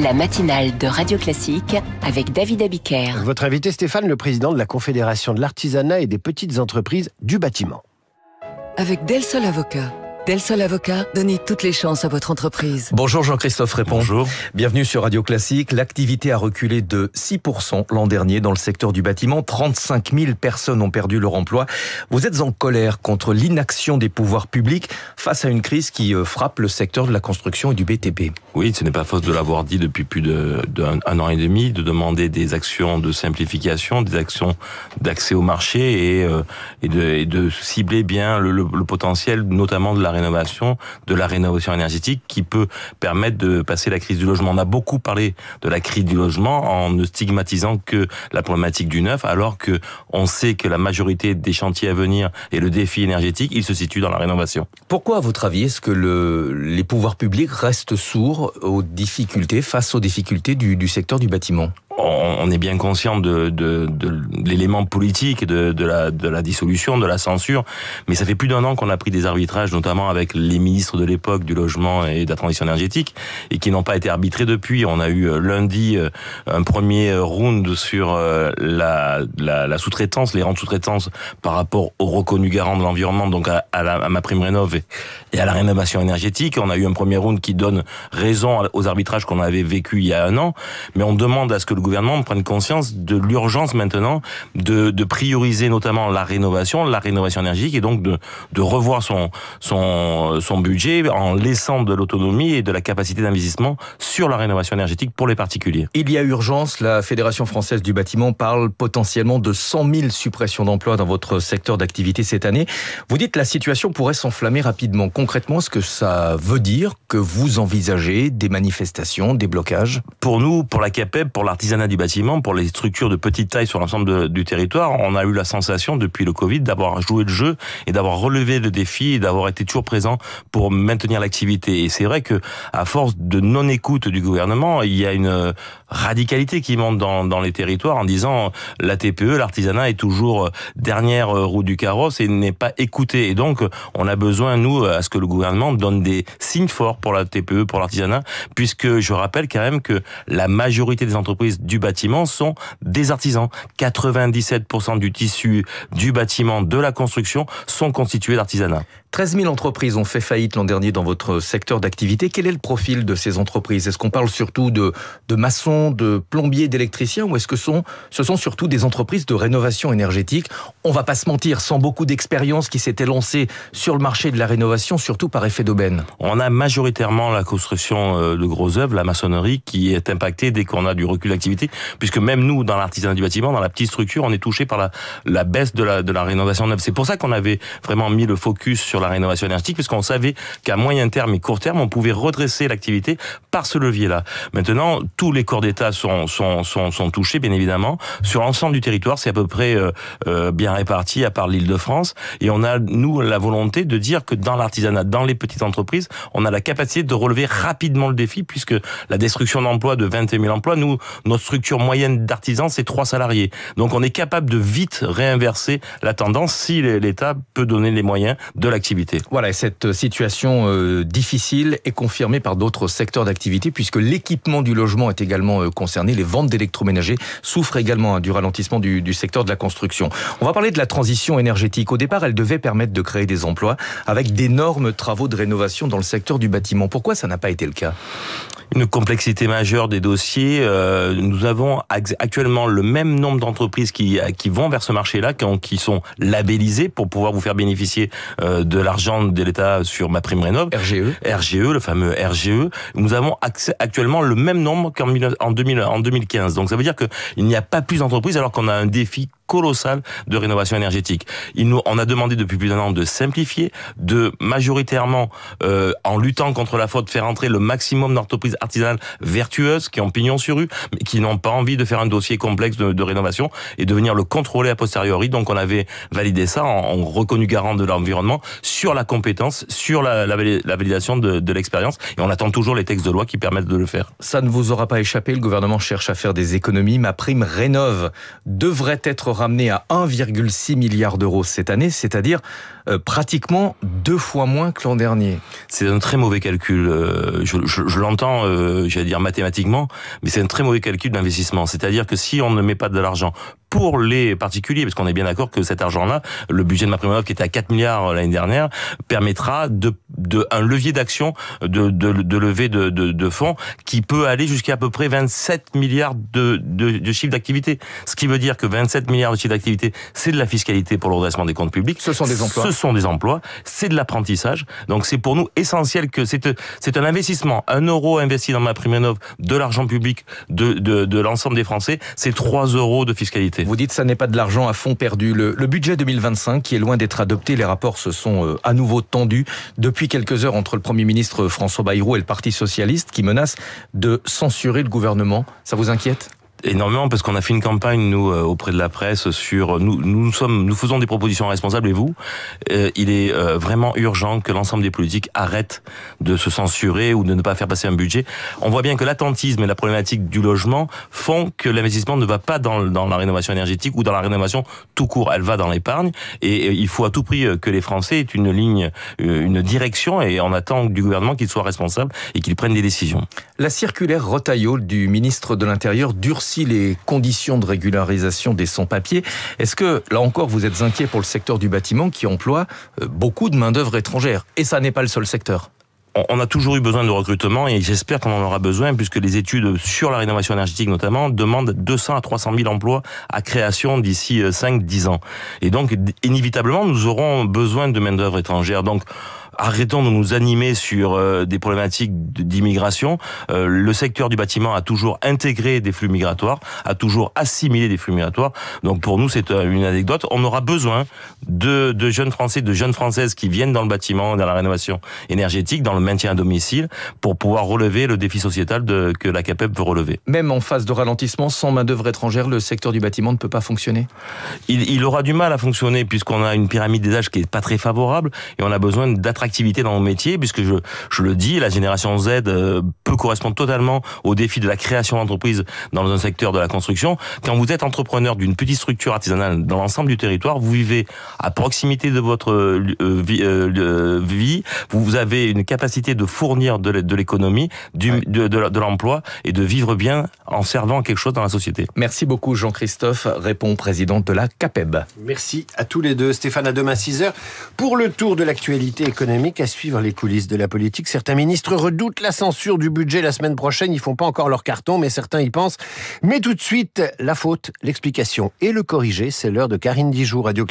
La matinale de Radio Classique avec David Abiker. Votre invité Stéphane, le président de la Confédération de l'artisanat et des petites entreprises du bâtiment. Avec Del Sol Avocat. Del Sol Avocat, donnez toutes les chances à votre entreprise. Bonjour Jean-Christophe Répond. Bonjour. Bienvenue sur Radio Classique. L'activité a reculé de 6% l'an dernier dans le secteur du bâtiment. 35 000 personnes ont perdu leur emploi. Vous êtes en colère contre l'inaction des pouvoirs publics face à une crise qui frappe le secteur de la construction et du BTP. Oui, ce n'est pas fausse de l'avoir dit depuis plus d'un an et demi, de demander des actions de simplification, des actions d'accès au marché et de cibler bien le potentiel, notamment de la rénovation énergétique qui peut permettre de passer la crise du logement. On a beaucoup parlé de la crise du logement en ne stigmatisant que la problématique du neuf, alors que on sait que la majorité des chantiers à venir et le défi énergétique, il se situe dans la rénovation. Pourquoi, à votre avis, est-ce que les pouvoirs publics restent sourds face aux difficultés du secteur du bâtiment ? On est bien conscient de l'élément politique, de la dissolution, de la censure, mais ça fait plus d'un an qu'on a pris des arbitrages, notamment avec les ministres de l'époque du logement et de la transition énergétique, et qui n'ont pas été arbitrés depuis. On a eu lundi un premier round sur la sous-traitance, les rentes sous-traitance par rapport au reconnu garant de l'environnement, donc à MaPrimeRénov' et à la rénovation énergétique. On a eu un premier round qui donne raison aux arbitrages qu'on avait vécu il y a un an, mais on demande à ce que le gouvernement prenne conscience de l'urgence maintenant de prioriser notamment la rénovation énergétique et donc de revoir son budget en laissant de l'autonomie et de la capacité d'investissement sur la rénovation énergétique pour les particuliers. Il y a urgence, la Fédération française du bâtiment parle potentiellement de 100 000 suppressions d'emplois dans votre secteur d'activité cette année. Vous dites que la situation pourrait s'enflammer rapidement. Concrètement, est-ce que ça veut dire que vous envisagez des manifestations, des blocages ? Pour nous, pour la CAPEB, pour l'artisanat du bâtiment, pour les structures de petite taille sur l'ensemble du territoire, on a eu la sensation depuis le Covid d'avoir joué le jeu et d'avoir relevé le défi et d'avoir été toujours présent pour maintenir l'activité. Et c'est vrai que à force de non-écoute du gouvernement, il y a une radicalité qui monte dans les territoires en disant la TPE, l'artisanat est toujours dernière roue du carrosse et n'est pas écoutée. Et donc, on a besoin, nous, à ce que le gouvernement donne des signes forts pour la TPE, pour l'artisanat, puisque je rappelle quand même que la majorité des entreprises du bâtiment sont des artisans. 97% du tissu du bâtiment, de la construction, sont constitués d'artisanat. 13 000 entreprises ont fait faillite l'an dernier dans votre secteur d'activité. Quel est le profil de ces entreprises ? Est-ce qu'on parle surtout de maçons, de plombiers, d'électriciens, ou est-ce que ce sont surtout des entreprises de rénovation énergétique ? On va pas se mentir, sans beaucoup d'expérience qui s'étaient lancées sur le marché de la rénovation, surtout par effet d'aubaine. On a majoritairement la construction de gros œuvres, la maçonnerie, qui est impactée dès qu'on a du recul d'activité, puisque même nous, dans l'artisanat du bâtiment, dans la petite structure, on est touché par la baisse de la rénovation neuve. C'est pour ça qu'on avait vraiment mis le focus sur la rénovation énergétique, puisqu'on savait qu'à moyen terme et court terme, on pouvait redresser l'activité par ce levier-là. Maintenant, tous les corps d'État sont touchés, bien évidemment. Sur l'ensemble du territoire, c'est à peu près bien réparti, à part l'Île-de-France. Et on a, nous, la volonté de dire que dans l'artisanat, dans les petites entreprises, on a la capacité de relever rapidement le défi, puisque la destruction d'emplois de 21 000 emplois, nous, notre structure moyenne d'artisans, c'est 3 salariés. Donc on est capable de vite réinverser la tendance si l'État peut donner les moyens de l'activité. Voilà, et cette situation difficile est confirmée par d'autres secteurs d'activité, puisque l'équipement du logement est également concerné. Les ventes d'électroménagers souffrent également du ralentissement du secteur de la construction. On va parler de la transition énergétique. Au départ, elle devait permettre de créer des emplois avec d'énormes travaux de rénovation dans le secteur du bâtiment. Pourquoi ça n'a pas été le cas ? Une complexité majeure des dossiers. Nous avons actuellement le même nombre d'entreprises qui vont vers ce marché-là, qui sont labellisées pour pouvoir vous faire bénéficier de l'argent de l'État sur MaPrimeRénov'. RGE, le fameux RGE. Nous avons actuellement le même nombre qu'en 2015. Donc ça veut dire qu'il n'y a pas plus d'entreprises alors qu'on a un défi colossal de rénovation énergétique. On a demandé depuis plus d'un an de simplifier, de majoritairement, en luttant contre la fraude, faire entrer le maximum d'entreprises artisanales vertueuses qui ont pignon sur rue, mais qui n'ont pas envie de faire un dossier complexe de rénovation et de venir le contrôler a posteriori. Donc on avait validé ça en reconnu garant de l'environnement sur la compétence, sur la validation de l'expérience. Et on attend toujours les textes de loi qui permettent de le faire. Ça ne vous aura pas échappé, le gouvernement cherche à faire des économies. MaPrimeRénov' devrait être ramené à 1,6 milliard d'euros cette année, c'est-à-dire pratiquement 2 fois moins que l'an dernier. C'est un très mauvais calcul. Je l'entends, j'allais dire mathématiquement, mais c'est un très mauvais calcul d'investissement. C'est-à-dire que si on ne met pas de l'argent pour les particuliers, parce qu'on est bien d'accord que cet argent-là, le budget de MaPrimeRénov' qui était à 4 milliards l'année dernière, permettra un levier d'action de levée de fonds qui peut aller jusqu'à peu près 27 milliards de chiffre d'activité. Ce qui veut dire que 27 milliards de chiffre d'activité, c'est de la fiscalité pour le redressement des comptes publics. Ce sont des emplois. Ce sont des emplois. C'est de l'apprentissage. Donc c'est pour nous essentiel que c'est un investissement. 1 euro investi dans MaPrimeRénov', de l'argent public de l'ensemble des Français, c'est 3 euros de fiscalité. Vous dites que ça n'est pas de l'argent à fond perdu. Le budget 2025, qui est loin d'être adopté, les rapports se sont à nouveau tendus depuis quelques heures entre le Premier ministre François Bayrou et le Parti socialiste, qui menace de censurer le gouvernement. Ça vous inquiète ? Énormément, parce qu'on a fait une campagne, nous, auprès de la presse, sur nous faisons des propositions responsables, et vous, il est vraiment urgent que l'ensemble des politiques arrêtent de se censurer ou de ne pas faire passer un budget. On voit bien que l'attentisme et la problématique du logement font que l'investissement ne va pas dans la rénovation énergétique ou dans la rénovation tout court, elle va dans l'épargne, et il faut à tout prix que les Français aient une ligne, une direction, et on attend du gouvernement qu'il soit responsable et qu'il prenne des décisions. La circulaire Retailleau du ministre de l'Intérieur durcit les conditions de régularisation des sans-papiers. Est-ce que, là encore, vous êtes inquiet pour le secteur du bâtiment qui emploie beaucoup de main-d'œuvre étrangère ? Et ça n'est pas le seul secteur. On a toujours eu besoin de recrutement et j'espère qu'on en aura besoin puisque les études sur la rénovation énergétique notamment demandent 200 à 300 000 emplois à création d'ici 5-10 ans. Et donc, inévitablement, nous aurons besoin de main-d'œuvre étrangère. Donc, arrêtons de nous animer sur des problématiques d'immigration. Le secteur du bâtiment a toujours intégré des flux migratoires, a toujours assimilé des flux migratoires. Donc pour nous, c'est une anecdote. On aura besoin de jeunes Français, de jeunes Françaises qui viennent dans le bâtiment, dans la rénovation énergétique, dans le maintien à domicile, pour pouvoir relever le défi sociétal que la CAPEB veut relever. Même en phase de ralentissement, sans main-d'œuvre étrangère, le secteur du bâtiment ne peut pas fonctionner ? Il aura du mal à fonctionner puisqu'on a une pyramide des âges qui est pas très favorable et on a besoin d'attractivité dans nos métiers, puisque je le dis, la génération Z peut correspondre totalement au défi de la création d'entreprise dans un secteur de la construction. Quand vous êtes entrepreneur d'une petite structure artisanale dans l'ensemble du territoire, vous vivez à proximité de votre vie, vous avez une capacité de fournir de l'économie, de l'emploi et de vivre bien en servant quelque chose dans la société. Merci beaucoup Jean-Christophe Répond, président de la CAPEB. Merci à tous les deux. Stéphane, à demain 6h pour le tour de l'actualité économique. À suivre les coulisses de la politique. Certains ministres redoutent la censure du budget la semaine prochaine. Ils font pas encore leur carton, mais certains y pensent. Mais tout de suite, la faute, l'explication et le corriger. C'est l'heure de Karine Dijoux, Radio